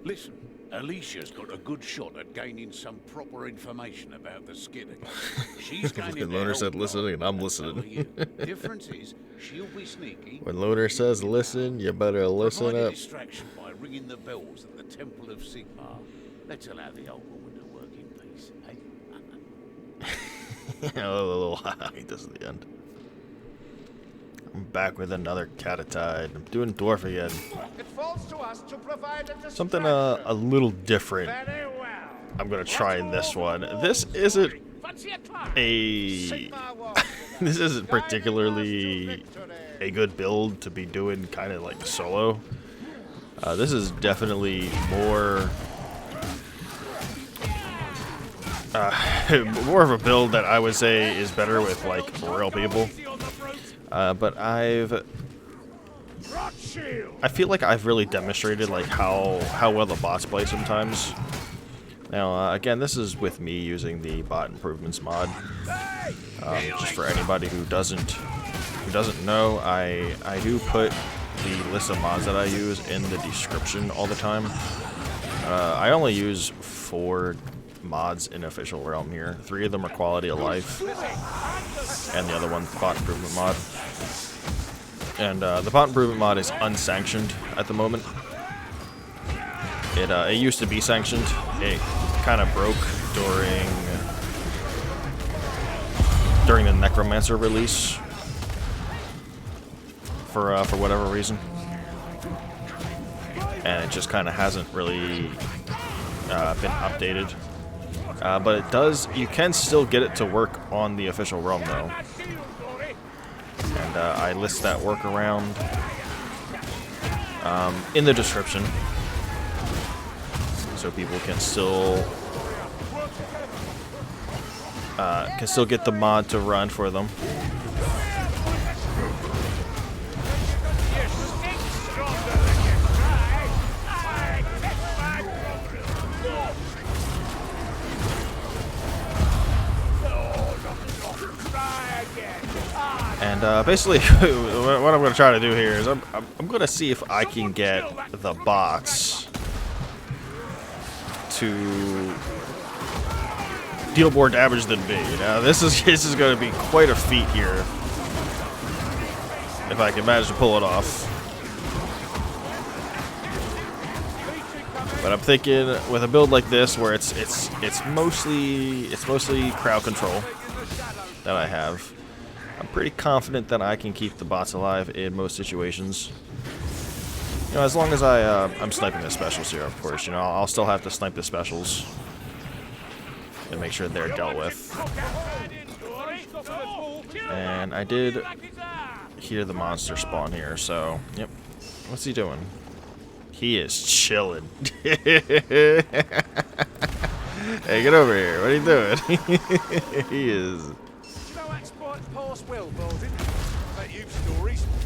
Listen, Alicia's got a good shot at gaining some proper information about the skidder. She's gaining the Loner said help listening, line, and I'm so are listening. you. Difference is, she'll be sneaky. When Loner says listen, you better listen Provide a up. distraction by ringing the bells at the Temple of Sigmar. Let's allow the old woman to work in peace, eh? A little he does at the end. I'm back with another CataTide. I'm doing dwarf again. It falls to us to provide a Something a little different. Very well. I'm gonna try in this one. This isn't a this isn't particularly a good build to be doing kind of like solo. This is definitely more more of a build that I would say is better with like royal people. But I feel like I've really demonstrated like how well the bots play sometimes. Now, again, this is with me using the bot improvements mod. Just for anybody who doesn't know, I do put the list of mods that I use in the description all the time. I only use 4 mods in official realm here. 3 of them are quality of life, and the other one's bot improvement mod. And the bot improvement mod is unsanctioned at the moment. It used to be sanctioned. It kind of broke during the Necromancer release for whatever reason, and it just kind of hasn't really been updated. But it does. You can still get it to work on the official realm though. And I list that workaround in the description, so people can still get the mod to run for them. And basically, what I'm going to try to do here is I'm going to see if I can get the bots to deal more damage than me. Now, this is going to be quite a feat here if I can manage to pull it off. But I'm thinking with a build like this, where it's mostly crowd control that I have, I'm pretty confident that I can keep the bots alive in most situations. You know, as long as I'm sniping the specials here, of course. You know, I'll still have to snipe the specials and make sure they're dealt with. And I did hear the monster spawn here, so yep. What's he doing? He is chilling. Hey, get over here. What are you doing? He is.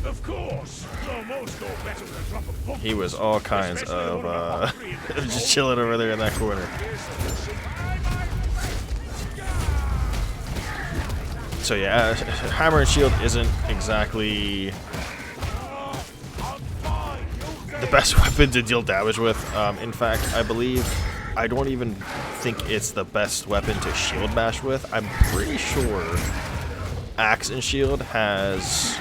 Of course. He was all kinds of just chilling over there in that corner. So yeah, hammer and shield isn't exactly the best weapon to deal damage with. In fact, I don't even think it's the best weapon to shield bash with. I'm pretty sure Axe and Shield has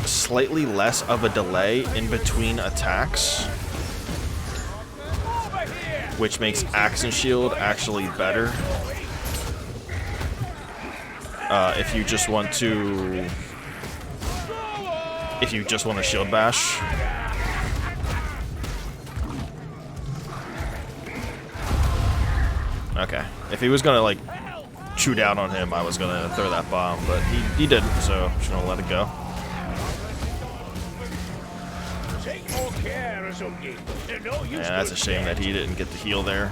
slightly less of a delay in between attacks, which makes Axe and Shield actually better if you just want to shield bash. Okay, if he was gonna like chew down on him, I was gonna throw that bomb, but he didn't, so I'm just gonna let it go. Yeah, that's a shame that he didn't get the heal there.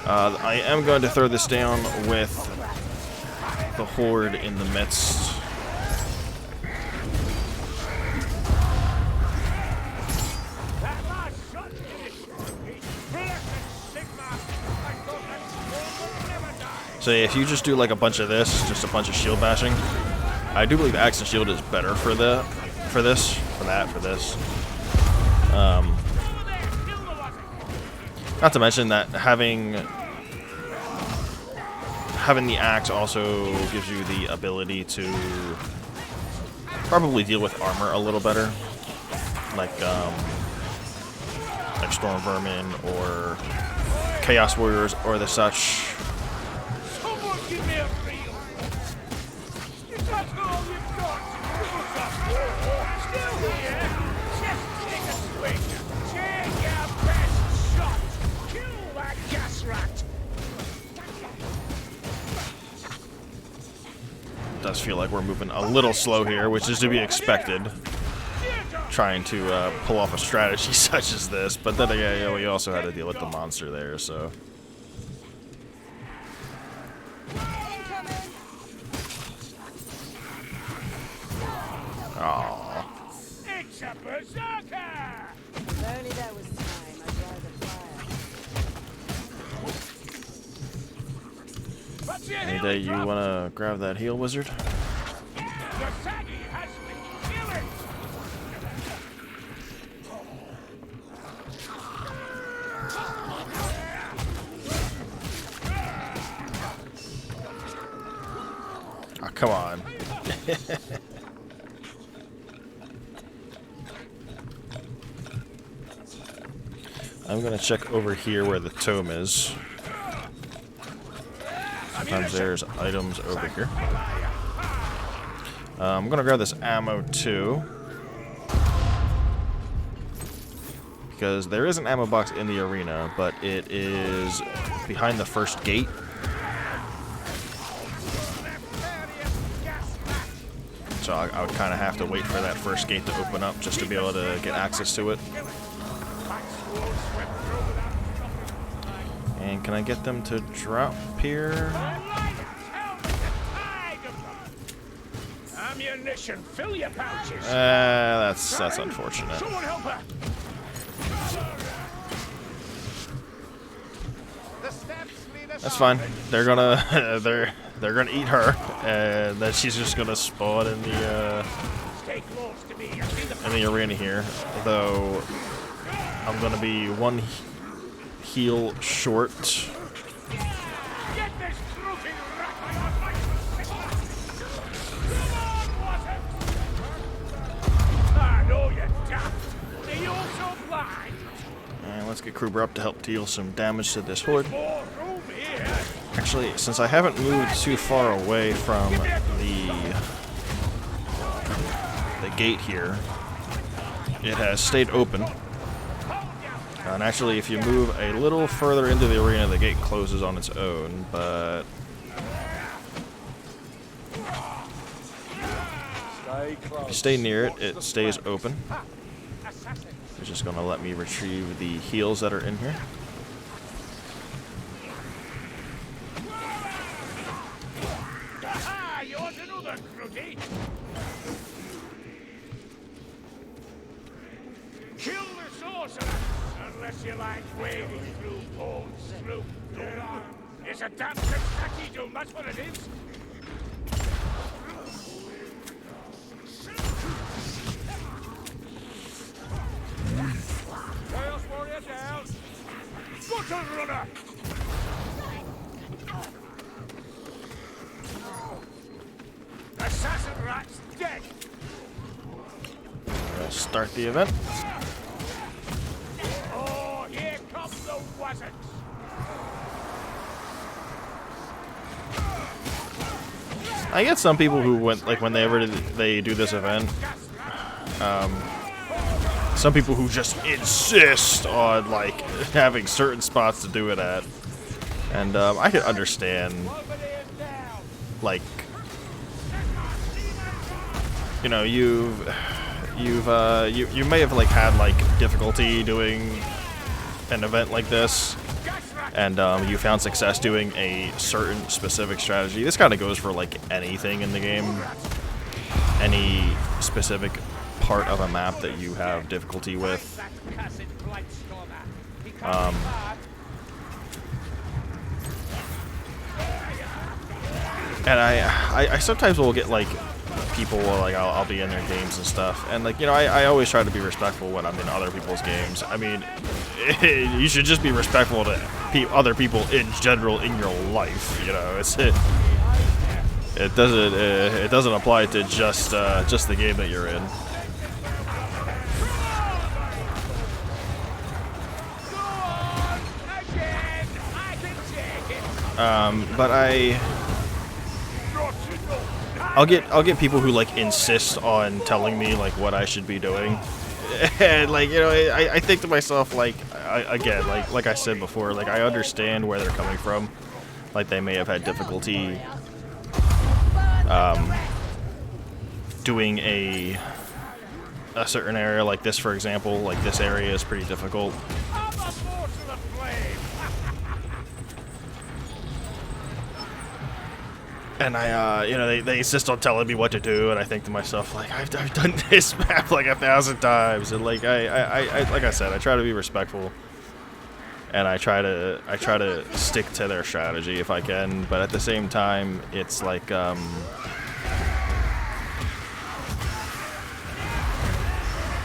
I am going to throw this down with the horde in the midst. So yeah, if you just do like a bunch of this, just a bunch of shield bashing, I do believe Axe and Shield is better for this that for this. Not to mention that having the axe also gives you the ability to probably deal with armor a little better, like Storm Vermin or Chaos Warriors or the such. Someone give me a reel. Is that all you've got? Still here? Just take a swing. Take your best shot. Kill that gas rat. It does feel like we're moving a little slow here, which is to be expected, trying to pull off a strategy such as this, but then again, we also had to deal with the monster there, so. Aww. It's a berserker! If only there was time, I'd rather fire. Any day you wanna grab that heal, wizard? The saggy has me. Kill it! Oh, come on. I'm gonna check over here where the tome is. Sometimes there's items over here. I'm gonna grab this ammo too, because there is an ammo box in the arena, but it is behind the first gate. So I would kind of have to wait for that first gate to open up just to be able to get access to it. And can I get them to drop here? Ammunition, fill your pouches. That's unfortunate. Someone help her. That's fine. They're gonna they're gonna eat her, and then she's just gonna spawn in the arena here. Though I'm gonna be one heal short. Get this croaking rat on my Ah, no, you daft. Are you also blind? And let's get Kruber up to help deal some damage to this horde. More room here. Actually, since I haven't moved too far away from the gate here, it has stayed open. And actually, if you move a little further into the arena, the gate closes on its own, but if you stay near it, it stays open. It's just going to let me retrieve the heals that are in here. Ah, you want another cruddy? Kill the sorcerer, unless you like wading through Paul's sloop. It's a damn Kentucky doom, that's what it is. Chaos warrior down. Button runner. Assassin rat's dead. We'll start the event. Oh, here come the wizards. I get some people who went, like, whenever they do this event, some people who just insist on, like, having certain spots to do it at. And I can understand, like, you know, you may have, like, had, like, difficulty doing an event like this, and you found success doing a certain specific strategy. This kind of goes for, like, anything in the game. Any specific part of a map that you have difficulty with. And I sometimes will get, like, people like I'll be in their games and stuff, and like, you know, I always try to be respectful when I'm in other people's games. I mean, you should just be respectful to other people in general in your life. You know, it doesn't apply to just the game that you're in. But I'll get people who like insist on telling me like what I should be doing, and like, you know, I think to myself, like, again, like I said before, like, I understand where they're coming from. Like, they may have had difficulty doing a certain area like this, for example. Like, this area is pretty difficult. And you know, they insist on telling me what to do, and I think to myself, like, I've done this map like 1,000 times, and like like I said, I try to be respectful, and I try to stick to their strategy if I can, but at the same time, it's like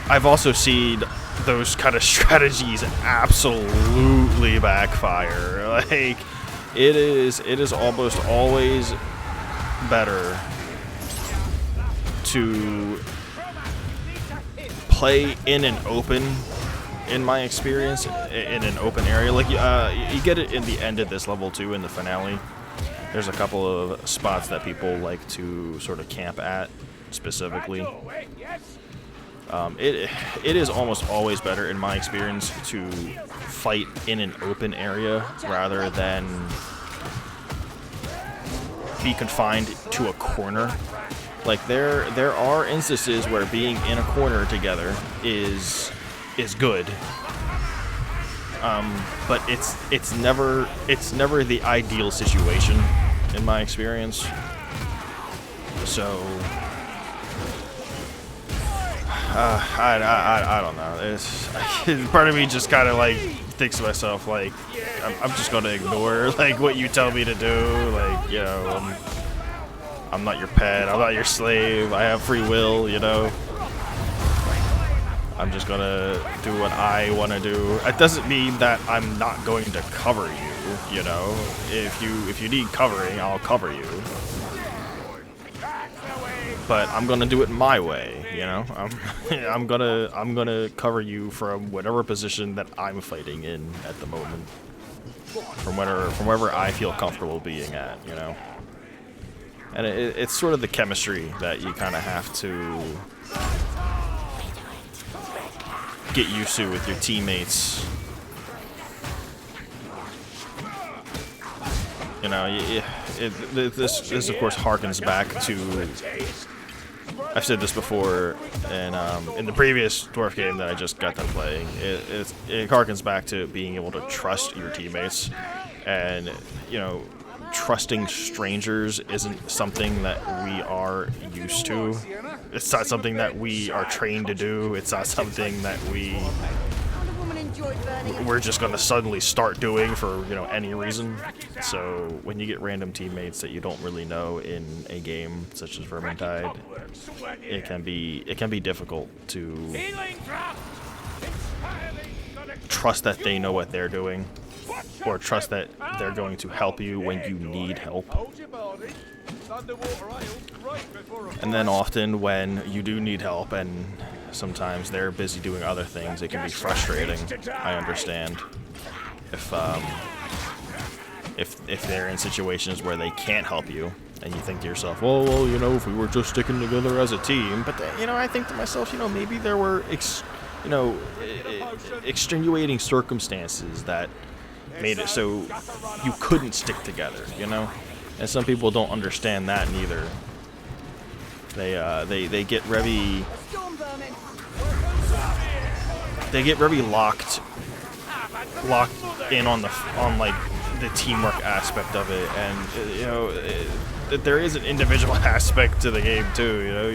I've also seen those kind of strategies absolutely backfire. Like, it is almost always better to play in an open, in my experience, in an open area. Like, you get it in the end of this level too, in the finale. There's a couple of spots that people like to sort of camp at specifically. It is almost always better, in my experience, to fight in an open area rather than be confined to a corner. Like, there are instances where being in a corner together is good, but it's never the ideal situation, in my experience. So I don't know. It's part of me just kind of like thinks to myself, like, I'm just gonna ignore like what you tell me to do. Like, you know, I'm not your pet. I'm not your slave. I have free will. You know, I'm just gonna do what I want to do. It doesn't mean that I'm not going to cover you. You know, if you need covering, I'll cover you. But I'm gonna do it my way, you know. I'm gonna cover you from whatever position that I'm fighting in at the moment, from wherever I feel comfortable being at, you know. And it's sort of the chemistry that you kind of have to get used to with your teammates. You know, this of course harkens back to. I've said this before, and in the previous dwarf game that I just got done playing, it harkens back to being able to trust your teammates, and, you know, trusting strangers isn't something that we are used to. It's not something that we are trained to do. It's not something that we're just gonna suddenly start doing for, you know, any reason. So when you get random teammates that you don't really know in a game such as Vermintide, it can be difficult to trust that they know what they're doing, or trust that they're going to help you when you need help. And then often when you do need help and sometimes they're busy doing other things, it can be frustrating. I understand if they're in situations where they can't help you, and you think to yourself, well, you know, if we were just sticking together as a team. But then, you know, I think to myself, you know, maybe there were extenuating circumstances that made it so you couldn't stick together, you know. And some people don't understand that neither. They get very locked in on like the teamwork aspect of it, and you know, there is an individual aspect to the game too. You know,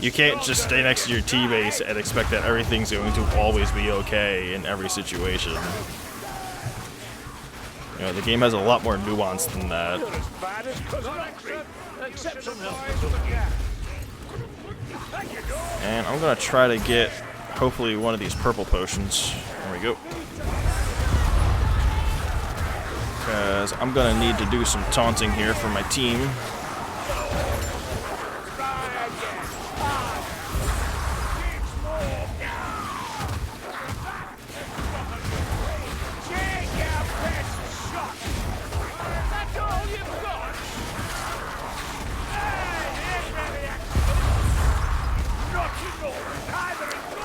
you can't just stay next to your teammates and expect that everything's going to always be okay in every situation. You know, the game has a lot more nuance than that. And I'm gonna try to get, hopefully, one of these purple potions. There we go. Because I'm gonna need to do some taunting here for my team.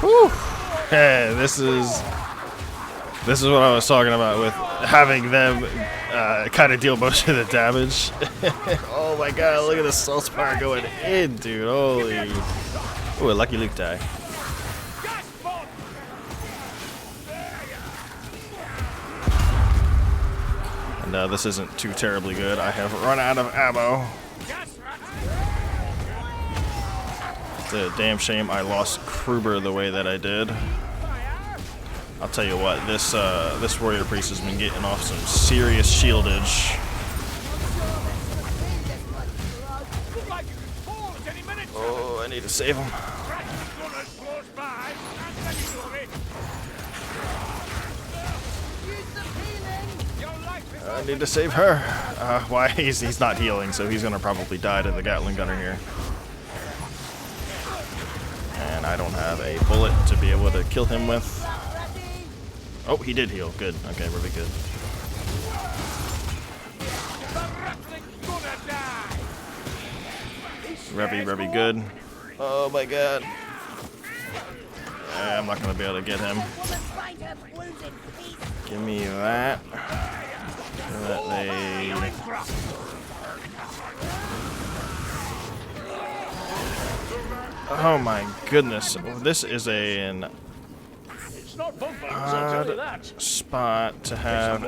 Whew. Hey, this is what I was talking about with having them kind of deal most of the damage. Oh my god, look at the soul spire going in, dude. Holy. Ooh, a lucky Luke die. And this isn't too terribly good. I have run out of ammo. It's a damn shame I lost Kruber the way that I did. I'll tell you what, this warrior priest has been getting off some serious shieldage. Oh, I need to save him. I need to save her. Why? He's not healing, so he's gonna probably die to the Gatling gunner here. And I don't have a bullet to be able to kill him with. Oh, he did heal. Good. Okay, really good. Revy good. Oh my god. I'm not gonna be able to get him. Give me that. Oh my goodness. This is an odd spot to have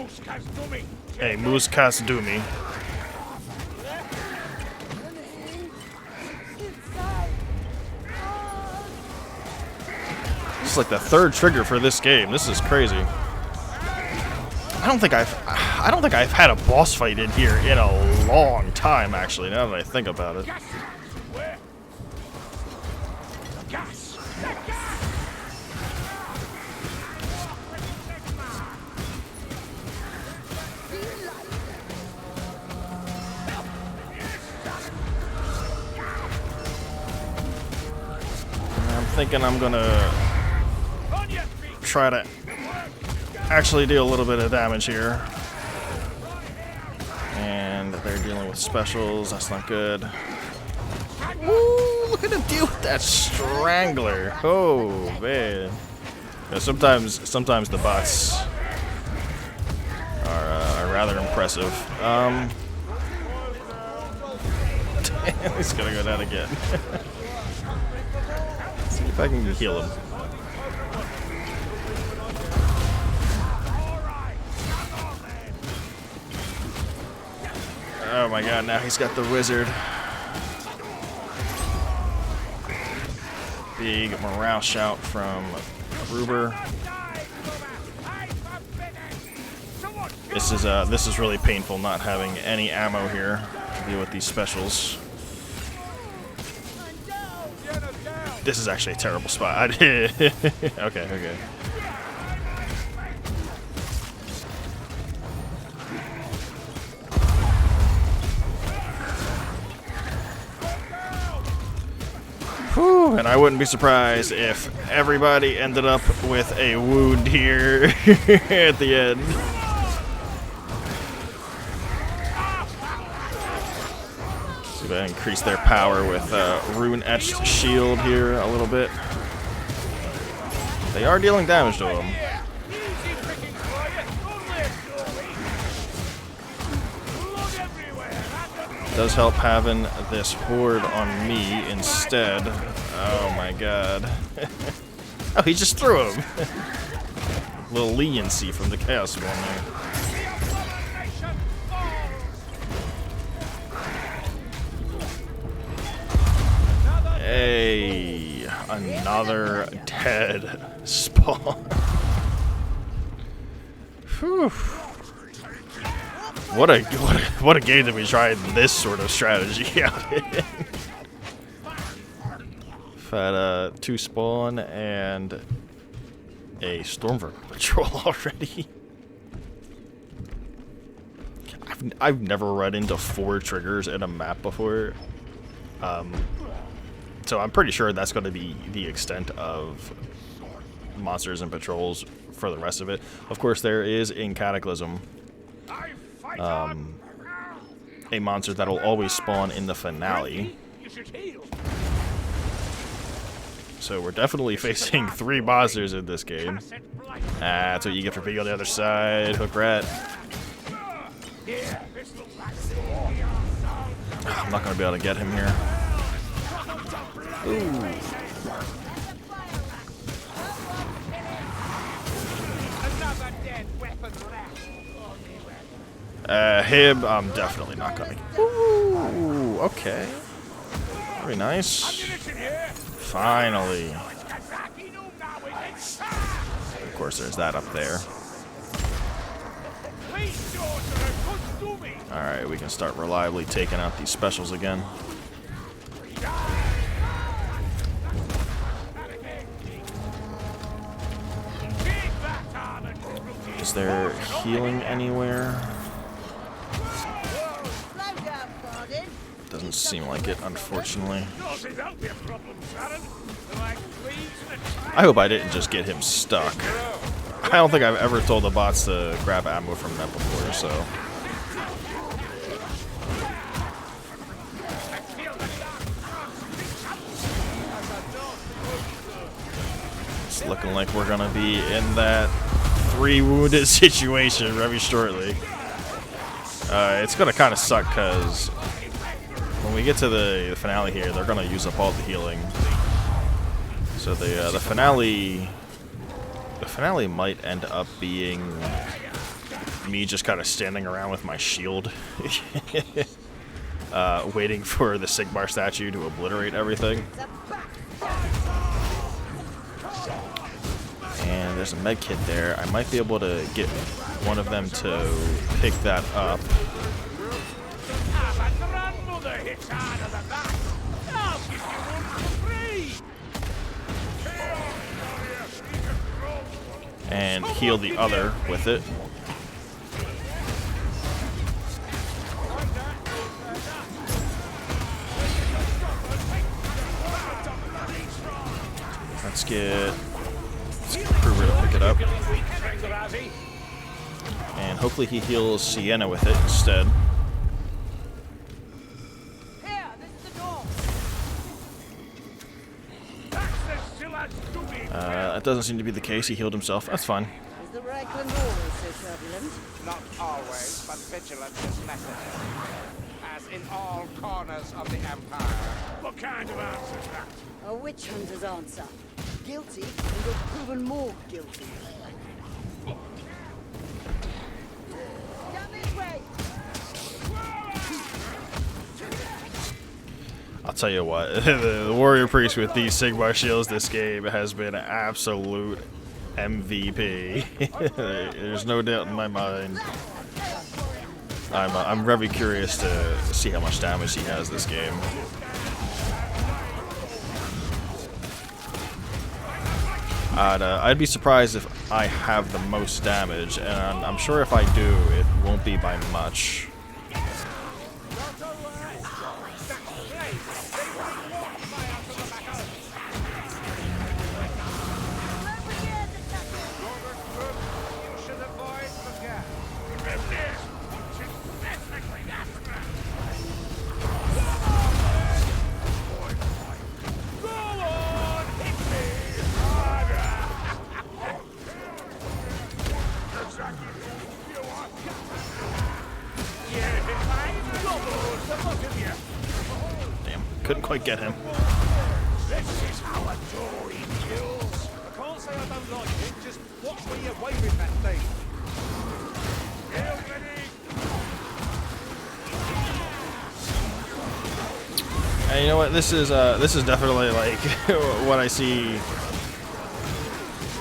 a Moose-Cast Doomy. This is like the third trigger for this game. This is crazy. I don't think I've had a boss fight in here in a long time, actually, now that I think about it. I'm thinking I'm gonna try to actually do a little bit of damage here. And they're dealing with specials, that's not good. Ooh, look at him deal with that strangler. Oh man. Yeah, sometimes the bots are rather impressive. He's gonna go down again. Let's see if I can heal him. Oh my god, now he's got the wizard. Big morale shout from Gruber. This is really painful not having any ammo here to deal with these specials. This is actually a terrible spot. Okay. Whew, and I wouldn't be surprised if everybody ended up with a wound here at the end. See if I increase their power with rune-etched shield here a little bit. They are dealing damage to him. It does help having this horde on me instead. Oh my god. Oh, he just threw him. A little leniency from the Chaos Storm there. Hey, another dead spawn. Whew. What a game that we tried this sort of strategy out in. had 2 spawn and a Stormvermin patrol already. I've never run into 4 triggers in a map before. So I'm pretty sure that's going to be the extent of monsters and patrols for the rest of it. Of course, there is in Cataclysm a monster that'll always spawn in the finale. So we're definitely facing 3 monsters in this game. That's what you get for being on the other side, Hook Rat. I'm not going to be able to get him here. Ooh. Him, I'm definitely not going to. Ooh, okay. Very nice. Finally. Of course, there's that up there. Alright, we can start reliably taking out these specials again. Is there healing anywhere? Doesn't seem like it, unfortunately. I hope I didn't just get him stuck. I don't think I've ever told the bots to grab ammo from that before, so... It's looking like we're gonna be in that 3 wounded situation very shortly. It's gonna kind of suck because when we get to the finale here, they're gonna use up all the healing. So the finale might end up being me just kind of standing around with my shield, waiting for the Sigmar statue to obliterate everything. And there's a med kit there. I might be able to get one of them to pick that up. And heal the other with it. Let's get Kruger to pick it up. And hopefully he heals Sienna with it instead. That doesn't seem to be the case. He healed himself. That's fine. Is the Reichland always so turbulent? Not always, but vigilance is necessary. As in all corners of the Empire. What kind of answer is that? A witch hunter's answer. Guilty until proven more guilty. Down this way! I'll tell you what, the Warrior Priest with these Sigmar shields this game has been absolute MVP. There's no doubt in my mind. I'm very curious to see how much damage he has this game. I'd be surprised if I have the most damage, and I'm sure if I do, it won't be by much. Couldn't quite get him. This is how a Tory kills. I can't say I don't like it, just watch where you're waving that thing. Get ready. And you know what? This is definitely like what I see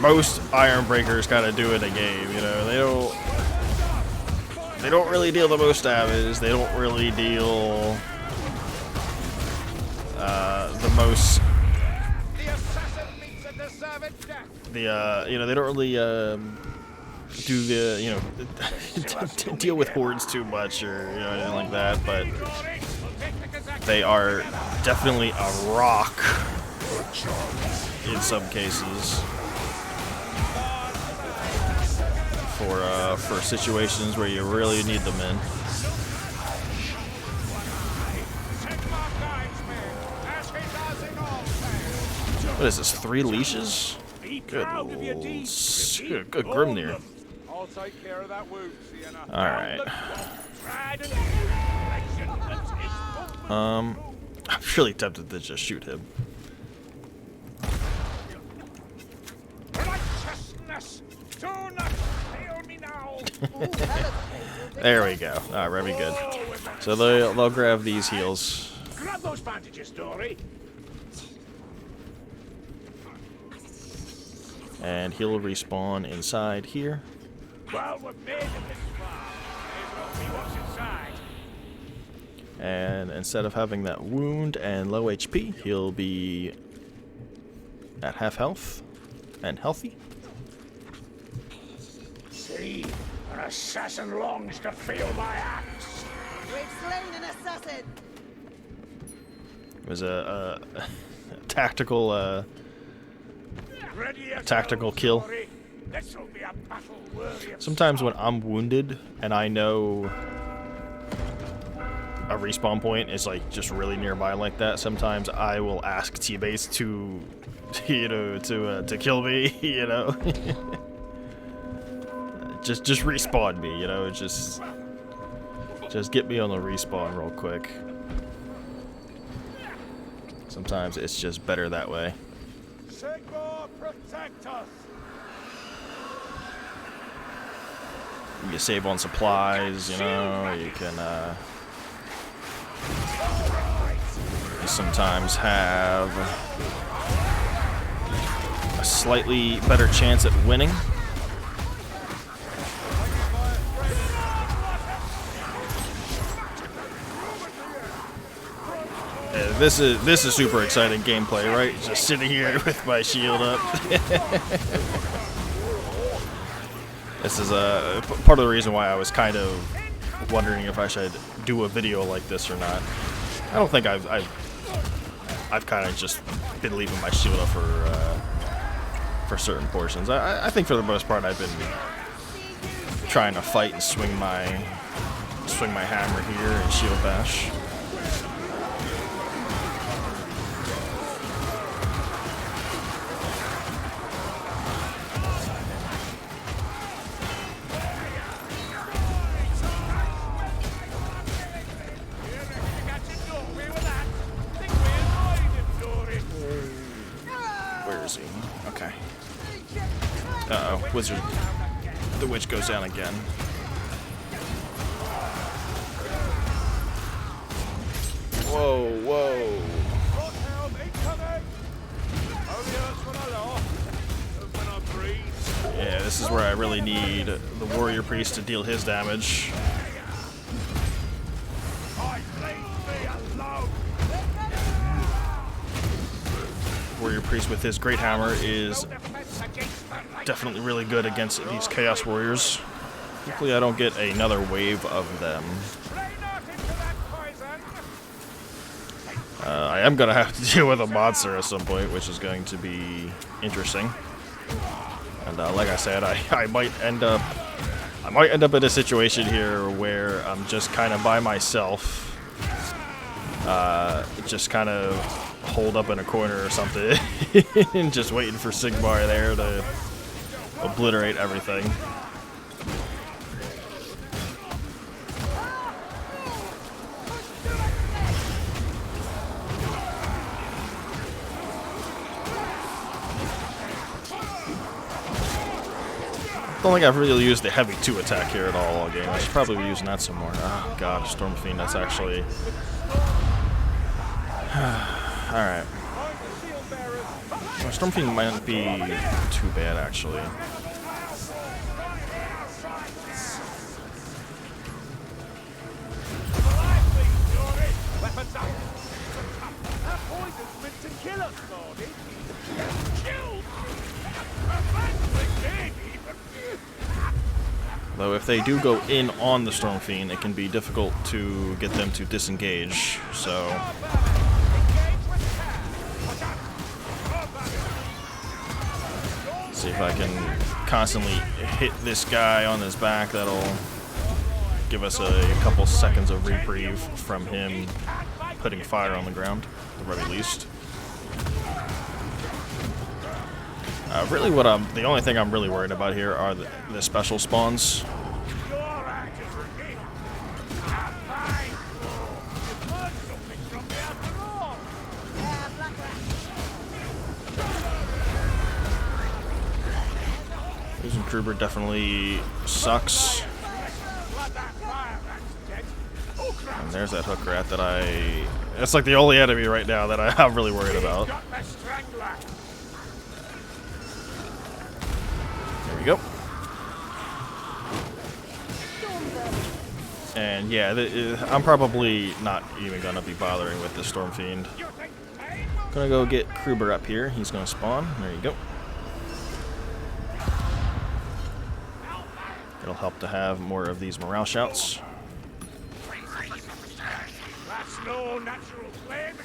most Iron Breakers kind of do in a game. You know, they don't really deal the most damage. They don't really deal the most The you know, they don't really do the, you know, deal with hordes too much or, you know, anything like that, but they are definitely a rock in some cases for situations where you really need them in. What is this, 3 leashes? Good Grimnir. I'll take care of that wound, Sienna. Alright. I'm really tempted to just shoot him. Righteousness, do not fail me now. There we go. Alright, very good. So they'll grab these heals. Grab those bandages, Dory. And he'll respawn inside here. Well, we've made it this far. May as well see what's inside. And instead of having that wound and low HP, he'll be at half health and healthy. See, an assassin longs to feel my axe. We've slain an assassin. It was a tactical kill. This'll be a battle worthy of Sometimes when I'm wounded and I know a respawn point is like just really nearby like that, sometimes I will ask teammates to, you know, to kill me, you know. just respawn me, you know. Just get me on the respawn real quick. Sometimes it's just better that way. Sigmar, protect us. You save on supplies, you know. You can you sometimes have a slightly better chance at winning. Yeah, this is super exciting gameplay, right? Just sitting here with my shield up. This is part of the reason why I was kind of wondering if I should do a video like this or not. I don't think I've kind of just been leaving my shield up for certain portions. I think for the most part I've been trying to fight and swing my hammer here and shield bash. Okay. Uh-oh, wizard. The witch goes down again. Whoa, whoa. Yeah, this is where I really need the warrior priest to deal his damage. Warrior priest with his great hammer is definitely really good against these chaos warriors. Hopefully I don't get another wave of them. I am gonna have to deal with a monster at some point, which is going to be interesting. And like I said, I might end up in a situation here where I'm just kind of by myself, just kind of holed up in a corner or something, and just waiting for Sigmar there to obliterate everything. I don't think I've really used the heavy 2 attack here at all game. I should probably be using that some more. Oh god, Storm Fiend, that's actually... Alright. Well, Storm Fiend might not be too bad, actually. Though if they do go in on the Storm Fiend, it can be difficult to get them to disengage, so... See if I can constantly hit this guy on his back. That'll give us a couple seconds of reprieve from him putting fire on the ground, at the very least. Really, the only thing I'm really worried about here are the special spawns. Using Kruber definitely sucks. And there's that hook rat that it's like the only enemy right now that I'm really worried about. There we go. And yeah, I'm probably not even going to be bothering with the Storm Fiend. Gonna go get Kruber up here. He's going to spawn. There you go. It'll help to have more of these morale shouts. That's no natural flame,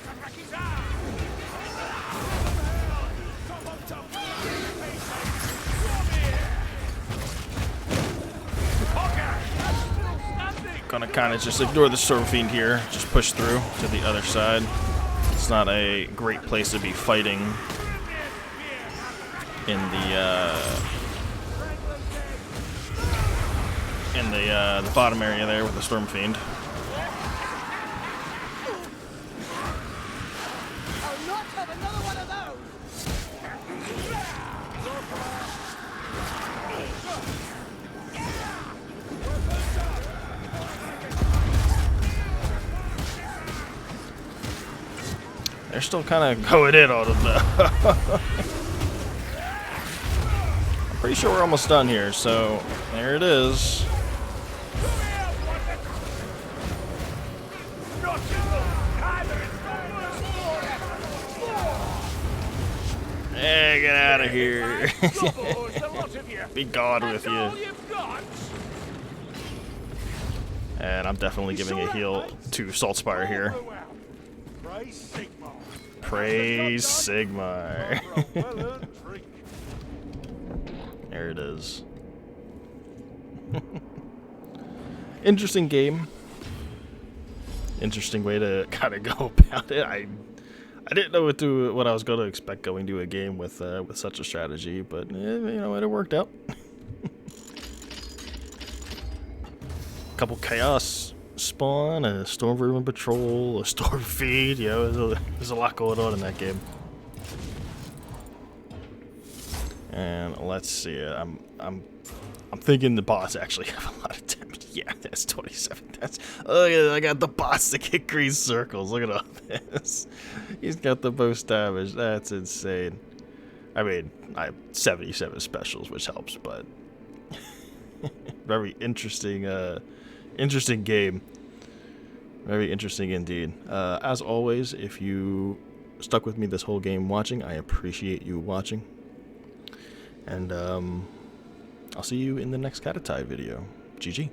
Gonna kind of just ignore the Storm Fiend here. Just push through to the other side. It's not a great place to be fighting in the bottom area there with the Storm Fiend. I'll not have another one of those. They're still kind of going in on him though. I'm pretty sure we're almost done here, so there it is. Hey, get out of here. Be gone with you. And I'm definitely giving a heal to Saltspire here. Praise Sigmar. There it is. Interesting game. Interesting way to kind of go about it. I didn't know what I was going to expect going to a game with such a strategy, but you know, it worked out. Couple chaos spawn, a storm vermin patrol, a storm feed. You know, there's a lot going on in that game. And let's see. I'm thinking the boss actually have a lot of damage. Yeah, that's 27. I got the boss to get green circles. Look at all this. He's got the most damage. That's insane. I mean, I have 77 specials, which helps, but very interesting. Interesting game. Very interesting indeed. As always, if you stuck with me this whole game watching, I appreciate you watching. And I'll see you in the next CataTide video. GG.